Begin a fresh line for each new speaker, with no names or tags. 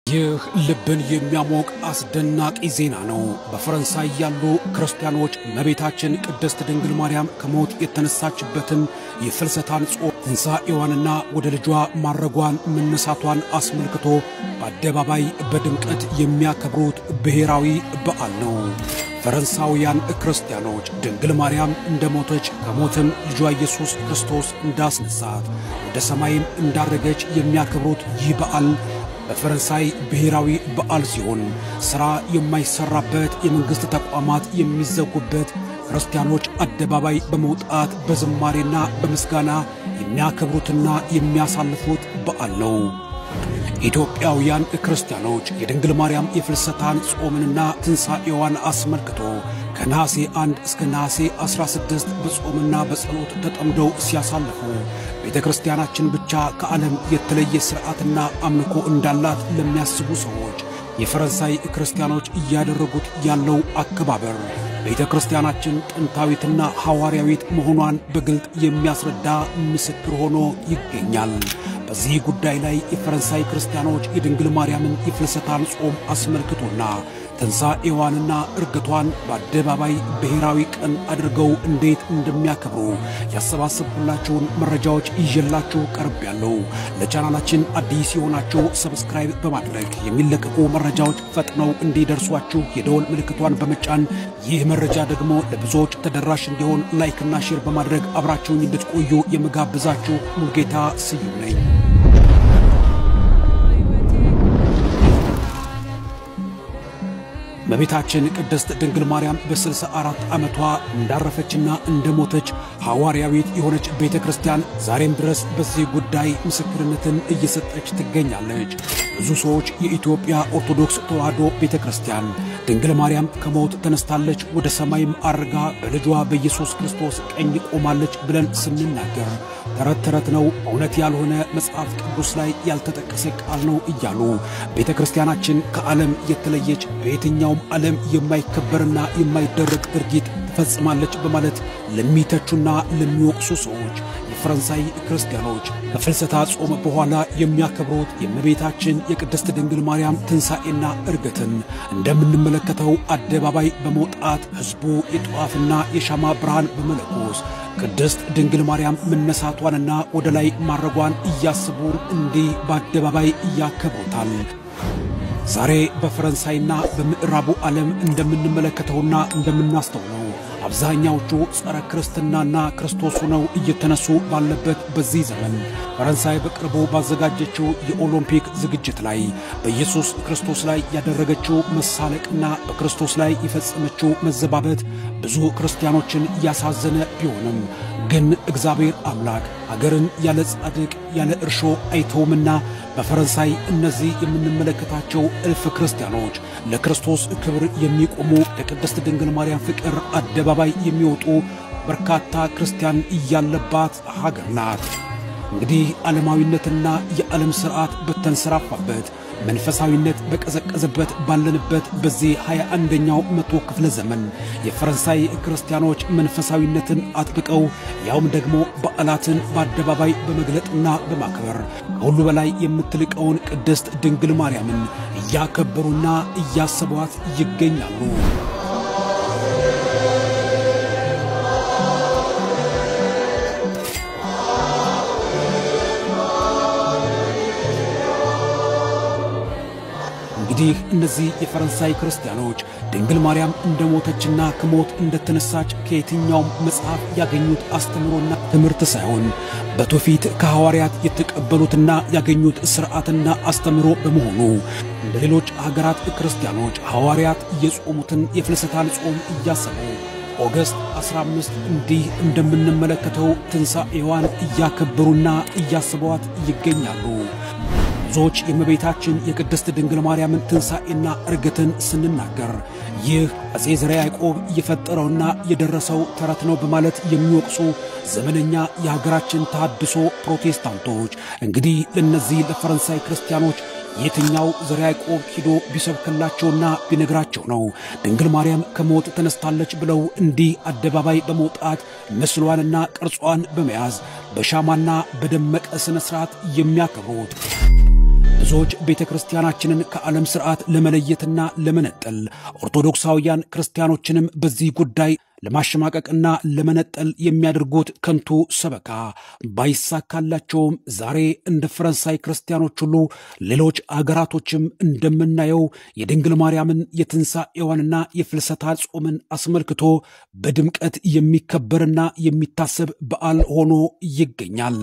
ይህ ልብን የሚያሞቅ አስደናቂ ዜና ነው። በፈረንሳይ ያሉ ክርስቲያኖች እመቤታችን ቅድስት ድንግል ማርያም ከሞት የተነሳችበትን የፍልሰታን ጾም ትንሣኤዋንና ወደ ልጇ ማረጓን መነሳቷን አስመልክቶ በአደባባይ በድምቀት የሚያከብሩት ብሔራዊ በዓል ነው። ፈረንሳውያን ክርስቲያኖች ድንግል ማርያም እንደሞተች ከሞትም ልጇ ኢየሱስ ክርስቶስ እንዳስነሳት ወደ ሰማይም እንዳረገች የሚያከብሩት ይህ በዓል በፈረንሳይ ብሔራዊ በዓል ሲሆን ሥራ የማይሰራበት የመንግሥት ተቋማት የሚዘጉበት ክርስቲያኖች አደባባይ በመውጣት በዝማሬና በምስጋና የሚያከብሩትና የሚያሳልፉት በዓል ነው። ኢትዮጵያውያን ክርስቲያኖች የድንግል ማርያም የፍልሰታን ጾምንና ትንሣኤዋን አስመልክቶ ከነሐሴ 1 እስከ ነሐሴ 16 በጾምና በጸሎት ተጠምደው ሲያሳልፉ ቤተክርስቲያናችን ብቻ ከዓለም የተለየ ሥርዓትና አምልኮ እንዳላት ለሚያስቡ ሰዎች የፈረንሳይ ክርስቲያኖች እያደረጉት ያለው አከባበር ቤተክርስቲያናችን ጥንታዊትና ሐዋርያዊት መሆኗን በግልጥ የሚያስረዳ ምስክር ሆኖ ይገኛል። በዚህ ጉዳይ ላይ የፈረንሳይ ክርስቲያኖች የድንግል ማርያምን የፍልሰታን ጾም አስመልክቶና ትንሣኤዋንና ዕርገቷን በአደባባይ ብሔራዊ ቀን አድርገው እንዴት እንደሚያከብሩ ያሰባሰብኩላችሁን መረጃዎች ይዤላችሁ ቀርቤያለሁ። ለቻናላችን አዲስ የሆናችሁ ሰብስክራይብ በማድረግ የሚለቀቁ መረጃዎች ፈጥነው እንዲደርሷችሁ የደወል ምልክቷን በመጫን ይህ መረጃ ደግሞ ለብዙዎች ተደራሽ እንዲሆን ላይክና ሼር በማድረግ አብራችሁኝ እንድትቆዩ የምጋብዛችሁ ሙሉጌታ ስዩም ነኝ። እመቤታችን ቅድስት ድንግል ማርያም በ64 ዓመቷ እንዳረፈችና እንደሞተች ሐዋርያዊት የሆነች ቤተክርስቲያን ዛሬም ድረስ በዚህ ጉዳይ ምስክርነትን እየሰጠች ትገኛለች። ብዙ ሰዎች የኢትዮጵያ ኦርቶዶክስ ተዋሕዶ ቤተክርስቲያን ድንግል ማርያም ከሞት ተነስታለች፣ ወደ ሰማይም አርጋ በልጇ በኢየሱስ ክርስቶስ ቀኝ ቆማለች ብለን ስንናገር ተረት ተረት ነው፣ እውነት ያልሆነ መጽሐፍ ቅዱስ ላይ ያልተጠቀሰ ቃል ነው እያሉ ቤተክርስቲያናችን ከዓለም የተለየች በየትኛው ዓለም የማይከበርና የማይደረግ ድርጊት ትፈጽማለች በማለት ለሚተቹና ለሚወቅሱ ሰዎች የፈረንሳይ ክርስቲያኖች ከፍልሰታ ጾም በኋላ የሚያከብሩት የእመቤታችን የቅድስት ድንግል ማርያም ትንሣኤና ዕርገትን እንደምንመለከተው አደባባይ በመውጣት ሕዝቡ የጧፍና የሻማ ብርሃን በመለኮስ ቅድስት ድንግል ማርያም መነሳቷንና ወደ ላይ ማረጓን እያስቡ እንዲህ በአደባባይ ያከብሩታል። ዛሬ በፈረንሳይና በምዕራቡ ዓለም እንደምንመለከተውና እንደምናስተውለው አብዛኛዎቹ ጸረ ክርስትናና ክርስቶስ ሆነው እየተነሱ ባለበት በዚህ ዘመን ፈረንሳይ በቅርቡ ባዘጋጀችው የኦሎምፒክ ዝግጅት ላይ በኢየሱስ ክርስቶስ ላይ ያደረገችው መሳለቅና በክርስቶስ ላይ የፈጸመችው መዘባበት ብዙ ክርስቲያኖችን ያሳዘነ ቢሆንም ግን እግዚአብሔር አምላክ አገርን ያለ ጻድቅ ያለ እርሾ አይተውምና በፈረንሳይ እነዚህ የምንመለከታቸው እልፍ ክርስቲያኖች ለክርስቶስ ክብር የሚቆሙ ለቅድስት ድንግል ማርያም ፍቅር አደባባይ የሚወጡ በርካታ ክርስቲያን ያለባት ሀገር ናት። እንግዲህ ዓለማዊነትና የዓለም ሥርዓት በተንሰራፋበት መንፈሳዊነት በቀዘቀዘበት ባለንበት በዚህ 21ኛው መቶ ክፍለ ዘመን የፈረንሳይ ክርስቲያኖች መንፈሳዊነትን አጥብቀው ያውም ደግሞ በዓላትን በአደባባይ በመግለጥና በማክበር ከሁሉ በላይ የምትልቀውን ቅድስት ድንግል ማርያምን እያከበሩና እያሰቧት ይገኛሉ። እንግዲህ እነዚህ የፈረንሳይ ክርስቲያኖች ድንግል ማርያም እንደሞተችና ከሞት እንደተነሳች ከየትኛውም መጽሐፍ ያገኙት አስተምሮና ትምህርት ሳይሆን በትውፊት ከሐዋርያት የተቀበሉትና ያገኙት ሥርዓትና አስተምሮ በመሆኑ እንደ ሌሎች ሀገራት ክርስቲያኖች ሐዋርያት የጾሙትን የፍልሰታን ጾም እያሰቡ ኦገስት 15 እንዲህ እንደምንመለከተው ትንሣኤዋን እያከበሩና እያሰቧት ይገኛሉ። ብዙዎች የእመቤታችን የቅድስት ድንግል ማርያምን ትንሣኤና ዕርገትን ስንናገር ይህ አፄ ዘርዓ ያዕቆብ የፈጠረውና የደረሰው ተረት ነው በማለት የሚወቅሱ ዘመነኛ የሀገራችን ተሐድሶ ፕሮቴስታንቶች እንግዲህ ለነዚህ ለፈረንሳይ ክርስቲያኖች የትኛው ዘርዓ ያዕቆብ ሄዶ ቢሰብክላቸውና ቢነግራቸው ነው ድንግል ማርያም ከሞት ተነስታለች ብለው እንዲህ አደባባይ በመውጣት ምስሏንና ቅርጿን በመያዝ በሻማና በደመቀ ስነ ስርዓት የሚያከብሩት? ብዙዎች ቤተክርስቲያናችንን ከዓለም ሥርዓት ለመለየትና ለመነጠል ኦርቶዶክሳውያን ክርስቲያኖችንም በዚህ ጉዳይ ለማሸማቀቅና ለመነጠል የሚያደርጉት ከንቱ ሰበካ ባይሳካላቸውም ዛሬ እንደ ፈረንሳይ ክርስቲያኖች ሁሉ ሌሎች አገራቶችም እንደምናየው የድንግል ማርያምን የትንሣኤዋንና የፍልሰታ ጾምን አስመልክቶ በድምቀት የሚከበርና የሚታሰብ በዓል ሆኖ ይገኛል።